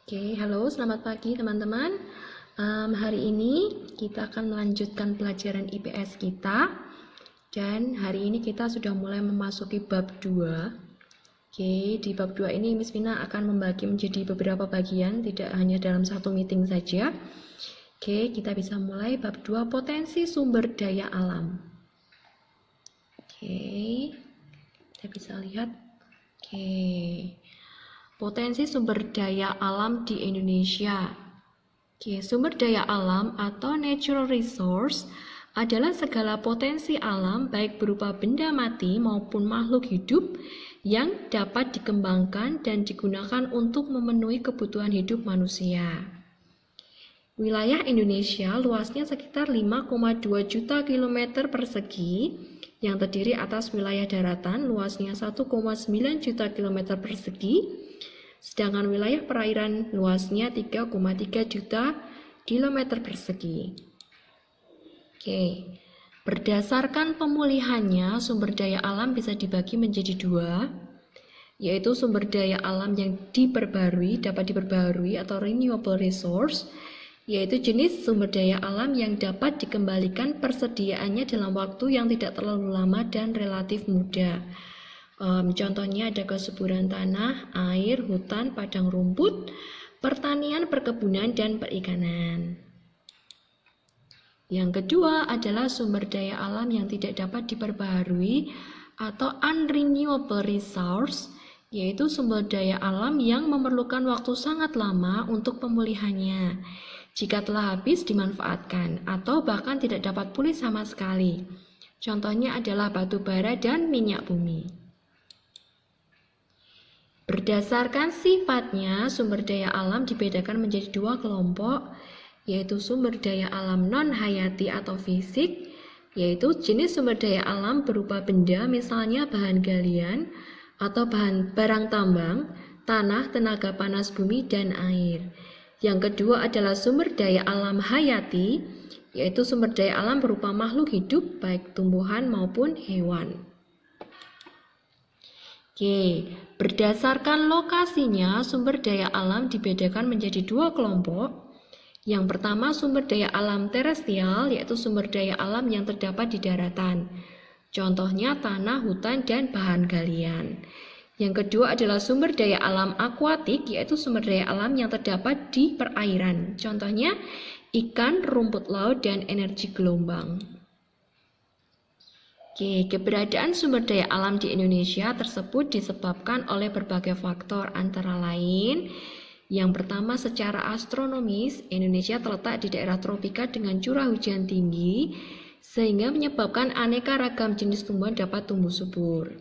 Oke, halo, selamat pagi teman-teman. Hari ini kita akan melanjutkan pelajaran IPS kita. Dan hari ini kita sudah mulai memasuki bab 2. Oke, di bab 2 ini Miss Vina akan membagi menjadi beberapa bagian, tidak hanya dalam satu meeting saja. Oke, kita bisa mulai bab 2, potensi sumber daya alam. Oke, kita bisa lihat. Oke, potensi sumber daya alam di Indonesia. Oke, sumber daya alam atau natural resource adalah segala potensi alam baik berupa benda mati maupun makhluk hidup yang dapat dikembangkan dan digunakan untuk memenuhi kebutuhan hidup manusia. Wilayah Indonesia luasnya sekitar 5,2 juta kilometer persegi yang terdiri atas wilayah daratan luasnya 1,9 juta kilometer persegi, sedangkan wilayah perairan luasnya 3,3 juta kilometer persegi. Oke, berdasarkan pemulihannya, sumber daya alam bisa dibagi menjadi dua, yaitu sumber daya alam yang dapat diperbarui atau renewable resource, yaitu jenis sumber daya alam yang dapat dikembalikan persediaannya dalam waktu yang tidak terlalu lama dan relatif mudah. Contohnya ada kesuburan tanah, air, hutan, padang rumput, pertanian, perkebunan, dan perikanan. Yang kedua adalah sumber daya alam yang tidak dapat diperbaharui atau unrenewable resource, yaitu sumber daya alam yang memerlukan waktu sangat lama untuk pemulihannya jika telah habis dimanfaatkan atau bahkan tidak dapat pulih sama sekali. Contohnya adalah batu bara dan minyak bumi. Berdasarkan sifatnya, sumber daya alam dibedakan menjadi dua kelompok, yaitu sumber daya alam non-hayati atau fisik, yaitu jenis sumber daya alam berupa benda, misalnya bahan galian atau barang tambang, tanah, tenaga panas bumi, dan air. Yang kedua adalah sumber daya alam hayati, yaitu sumber daya alam berupa makhluk hidup, baik tumbuhan maupun hewan. Oke, berdasarkan lokasinya, sumber daya alam dibedakan menjadi dua kelompok. Yang pertama, sumber daya alam terestrial, yaitu sumber daya alam yang terdapat di daratan. Contohnya tanah, hutan, dan bahan galian. Yang kedua adalah sumber daya alam akuatik, yaitu sumber daya alam yang terdapat di perairan. Contohnya ikan, rumput laut, dan energi gelombang. Oke, keberadaan sumber daya alam di Indonesia tersebut disebabkan oleh berbagai faktor, antara lain yang pertama, secara astronomis, Indonesia terletak di daerah tropika dengan curah hujan tinggi sehingga menyebabkan aneka ragam jenis tumbuhan dapat tumbuh subur.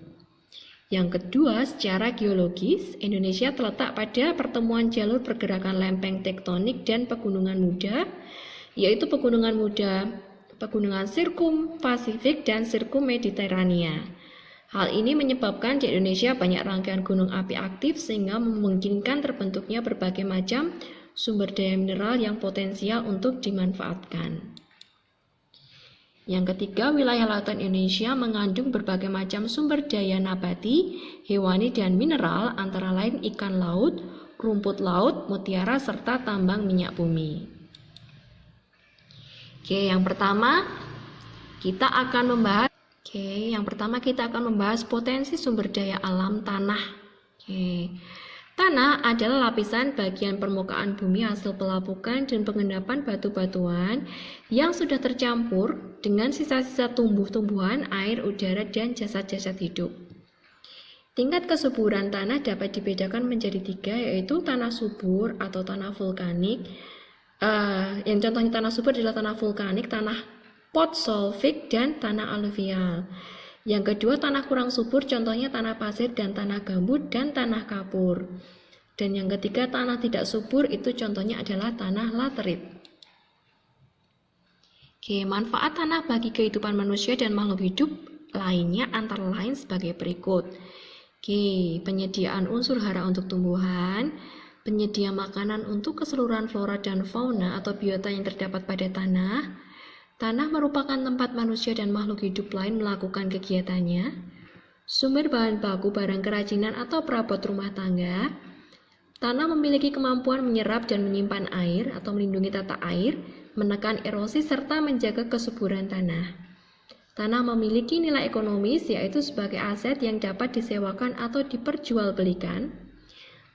Yang kedua, secara geologis, Indonesia terletak pada pertemuan jalur pergerakan lempeng tektonik dan pegunungan muda, yaitu pegunungan Sirkum Pasifik dan Sirkum Mediterania. Hal ini menyebabkan di Indonesia banyak rangkaian gunung api aktif sehingga memungkinkan terbentuknya berbagai macam sumber daya mineral yang potensial untuk dimanfaatkan. Yang ketiga, wilayah lautan Indonesia mengandung berbagai macam sumber daya nabati, hewani, dan mineral, antara lain ikan laut, rumput laut, mutiara, serta tambang minyak bumi. Oke, yang pertama kita akan membahas potensi sumber daya alam tanah. Oke. Tanah adalah lapisan bagian permukaan bumi hasil pelapukan dan pengendapan batu-batuan yang sudah tercampur dengan sisa-sisa tumbuh-tumbuhan, air, udara, dan jasad-jasad hidup. Tingkat kesuburan tanah dapat dibedakan menjadi tiga, yaitu tanah subur atau tanah vulkanik. Yang contohnya tanah subur adalah tanah vulkanik, tanah podsolvik, dan tanah aluvial. Yang kedua, tanah kurang subur, contohnya tanah pasir dan tanah gambut dan tanah kapur. Dan yang ketiga, tanah tidak subur, itu contohnya adalah tanah laterit. Oke, manfaat tanah bagi kehidupan manusia dan makhluk hidup lainnya antara lain sebagai berikut. Oke, penyediaan unsur hara untuk tumbuhan, penyedia makanan untuk keseluruhan flora dan fauna atau biota yang terdapat pada tanah. Tanah merupakan tempat manusia dan makhluk hidup lain melakukan kegiatannya. Sumber bahan baku barang kerajinan atau perabot rumah tangga. Tanah memiliki kemampuan menyerap dan menyimpan air atau melindungi tata air, menekan erosi serta menjaga kesuburan tanah. Tanah memiliki nilai ekonomis yaitu sebagai aset yang dapat disewakan atau diperjualbelikan,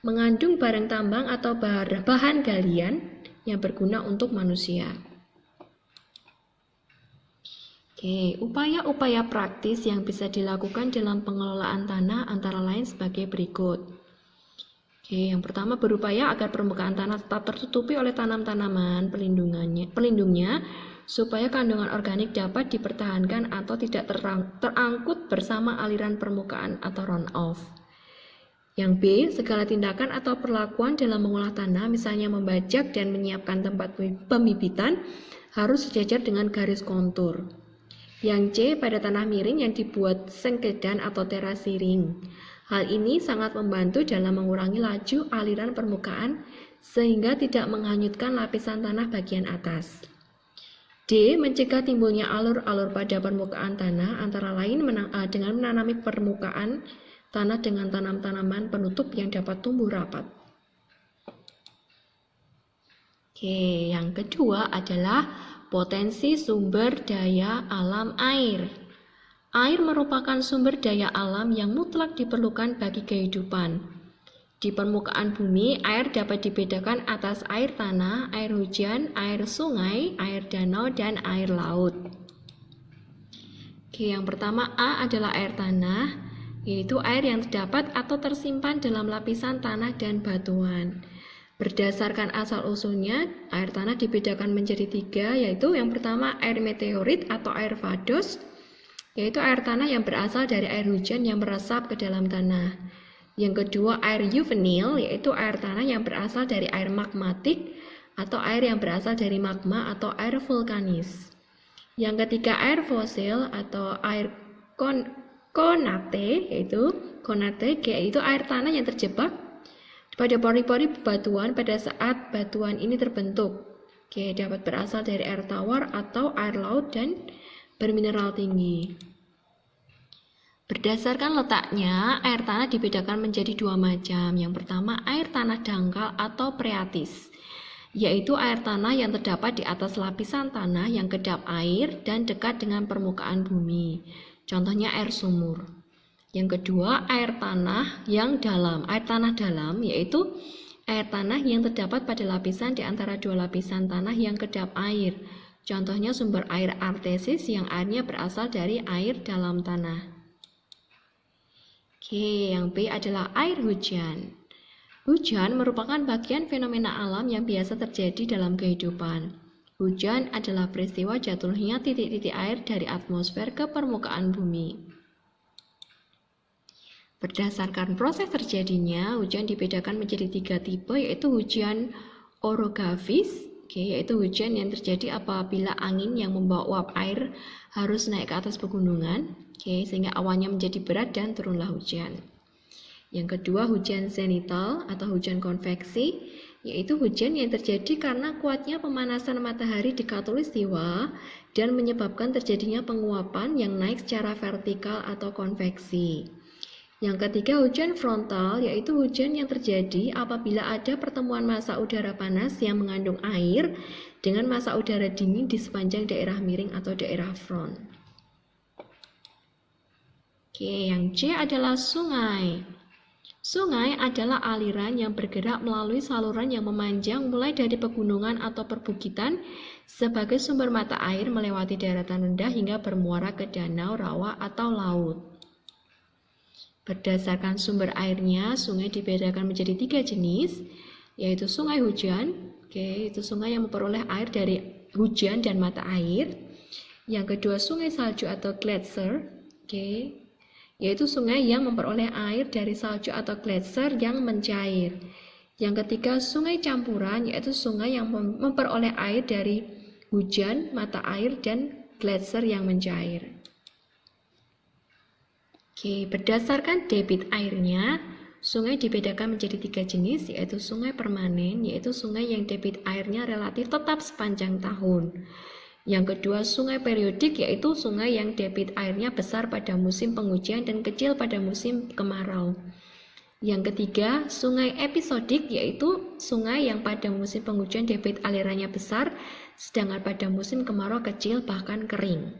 mengandung barang tambang atau bahan galian yang berguna untuk manusia. Oke, upaya-upaya praktis yang bisa dilakukan dalam pengelolaan tanah antara lain sebagai berikut. Oke, yang pertama berupaya agar permukaan tanah tetap tertutupi oleh tanam-tanaman pelindungnya supaya kandungan organik dapat dipertahankan atau tidak terangkut bersama aliran permukaan atau runoff. Yang B, segala tindakan atau perlakuan dalam mengolah tanah, misalnya membajak dan menyiapkan tempat pembibitan, harus sejajar dengan garis kontur. Yang C, pada tanah miring yang dibuat sengkedan atau terasi ring. Hal ini sangat membantu dalam mengurangi laju aliran permukaan sehingga tidak menghanyutkan lapisan tanah bagian atas. D. Mencegah timbulnya alur-alur pada permukaan tanah, antara lain dengan menanami permukaan tanah dengan tanam-tanaman penutup yang dapat tumbuh rapat. Oke, yang kedua adalah potensi sumber daya alam air. Air merupakan sumber daya alam yang mutlak diperlukan bagi kehidupan. Di permukaan bumi, air dapat dibedakan atas air tanah, air hujan, air sungai, air danau, dan air laut. Oke, yang pertama A adalah air tanah, yaitu air yang terdapat atau tersimpan dalam lapisan tanah dan batuan. Berdasarkan asal-usulnya, air tanah dibedakan menjadi 3, yaitu yang pertama air meteorit atau air vados, yaitu air tanah yang berasal dari air hujan yang meresap ke dalam tanah. Yang kedua, air juvenil, yaitu air tanah yang berasal dari air magmatik atau air yang berasal dari magma atau air vulkanis. Yang ketiga, air fosil atau air konate, yaitu air tanah yang terjebak pada pori-pori batuan pada saat batuan ini terbentuk. Dapat berasal dari air tawar atau air laut dan bermineral tinggi. Berdasarkan letaknya, air tanah dibedakan menjadi 2 macam. Yang pertama, air tanah dangkal atau phreatis, yaitu air tanah yang terdapat di atas lapisan tanah yang kedap air dan dekat dengan permukaan bumi. Contohnya air sumur. Yang kedua, air tanah yang dalam. Air tanah dalam yaitu air tanah yang terdapat pada lapisan di antara 2 lapisan tanah yang kedap air. Contohnya sumber air artesis yang airnya berasal dari air dalam tanah. Oke, yang B adalah air hujan. Hujan merupakan bagian fenomena alam yang biasa terjadi dalam kehidupan. Hujan adalah peristiwa jatuhnya titik-titik air dari atmosfer ke permukaan bumi. Berdasarkan proses terjadinya, hujan dibedakan menjadi 3 tipe, yaitu hujan orographis, yaitu hujan yang terjadi apabila angin yang membawa uap air harus naik ke atas pegunungan, sehingga awannya menjadi berat dan turunlah hujan. Yang kedua, hujan zenital atau hujan konveksi, yaitu hujan yang terjadi karena kuatnya pemanasan matahari di khatulistiwa dan menyebabkan terjadinya penguapan yang naik secara vertikal atau konveksi. Yang ketiga, hujan frontal, yaitu hujan yang terjadi apabila ada pertemuan massa udara panas yang mengandung air dengan massa udara dingin di sepanjang daerah miring atau daerah front. Yang C adalah sungai. Sungai adalah aliran yang bergerak melalui saluran yang memanjang mulai dari pegunungan atau perbukitan sebagai sumber mata air melewati daratan rendah hingga bermuara ke danau, rawa, atau laut. Berdasarkan sumber airnya, sungai dibedakan menjadi 3 jenis, yaitu sungai hujan, itu sungai yang memperoleh air dari hujan dan mata air. Yang kedua, sungai salju atau glacier, yaitu sungai yang memperoleh air dari salju atau glacier yang mencair. Yang ketiga, sungai campuran, yaitu sungai yang memperoleh air dari hujan, mata air, dan glacier yang mencair. Berdasarkan debit airnya, sungai dibedakan menjadi 3 jenis, yaitu sungai permanen, yaitu sungai yang debit airnya relatif tetap sepanjang tahun. Yang kedua, sungai periodik, yaitu sungai yang debit airnya besar pada musim penghujan dan kecil pada musim kemarau. Yang ketiga, sungai episodik, yaitu sungai yang pada musim penghujan debit alirannya besar, sedangkan pada musim kemarau kecil bahkan kering.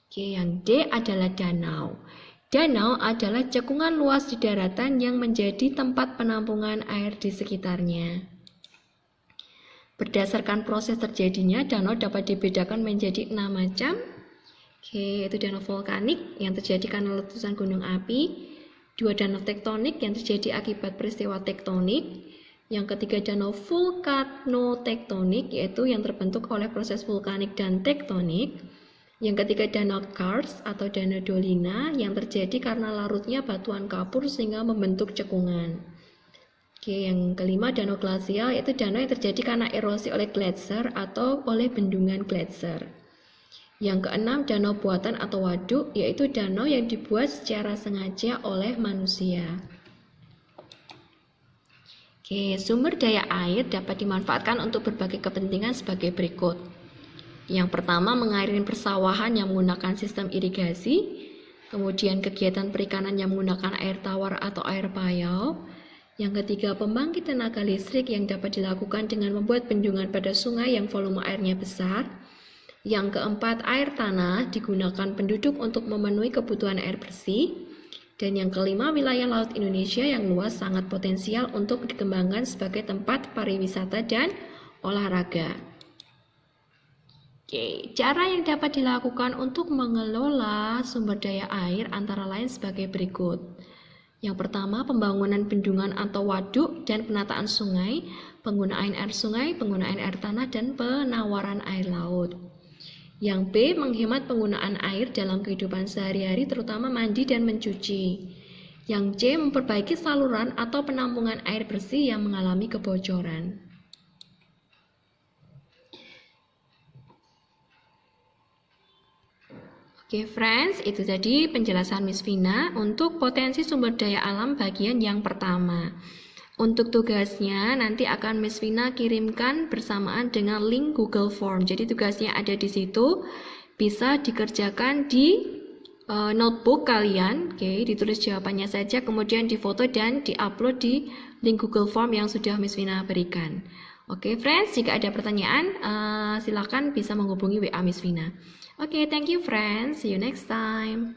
Oke, yang D adalah danau. Danau adalah cekungan luas di daratan yang menjadi tempat penampungan air di sekitarnya. Berdasarkan proses terjadinya, danau dapat dibedakan menjadi 6 macam. Oke, yaitu danau vulkanik yang terjadi karena letusan gunung api, 2 danau tektonik yang terjadi akibat peristiwa tektonik, yang ketiga danau vulkanotektonik yaitu yang terbentuk oleh proses vulkanik dan tektonik, yang ketiga danau karst atau danau dolina yang terjadi karena larutnya batuan kapur sehingga membentuk cekungan. Oke, yang kelima danau glasial yaitu danau yang terjadi karena erosi oleh gletser atau oleh bendungan gletser. Yang keenam, danau buatan atau waduk, yaitu danau yang dibuat secara sengaja oleh manusia. Oke, sumber daya air dapat dimanfaatkan untuk berbagai kepentingan sebagai berikut. Yang pertama, mengairi persawahan yang menggunakan sistem irigasi. Kemudian, kegiatan perikanan yang menggunakan air tawar atau air payau. Yang ketiga, pembangkit tenaga listrik yang dapat dilakukan dengan membuat bendungan pada sungai yang volume airnya besar. Yang keempat, air tanah digunakan penduduk untuk memenuhi kebutuhan air bersih. Dan yang kelima, wilayah laut Indonesia yang luas sangat potensial untuk dikembangkan sebagai tempat pariwisata dan olahraga. Oke, cara yang dapat dilakukan untuk mengelola sumber daya air antara lain sebagai berikut. Yang pertama, pembangunan bendungan atau waduk dan penataan sungai, penggunaan air sungai, penggunaan air tanah, dan penawaran air laut. Yang B, menghemat penggunaan air dalam kehidupan sehari-hari terutama mandi dan mencuci. Yang C, memperbaiki saluran atau penampungan air bersih yang mengalami kebocoran. Oke friends, itu tadi penjelasan Miss Vina untuk potensi sumber daya alam bagian yang pertama. Untuk tugasnya nanti akan Miss Vina kirimkan bersamaan dengan link Google Form. Jadi tugasnya ada di situ, bisa dikerjakan di notebook kalian. Oke, ditulis jawabannya saja, kemudian difoto dan diupload di link Google Form yang sudah Miss Vina berikan. Oke friends, jika ada pertanyaan silakan bisa menghubungi WA Miss Vina. Oke, thank you friends. See you next time.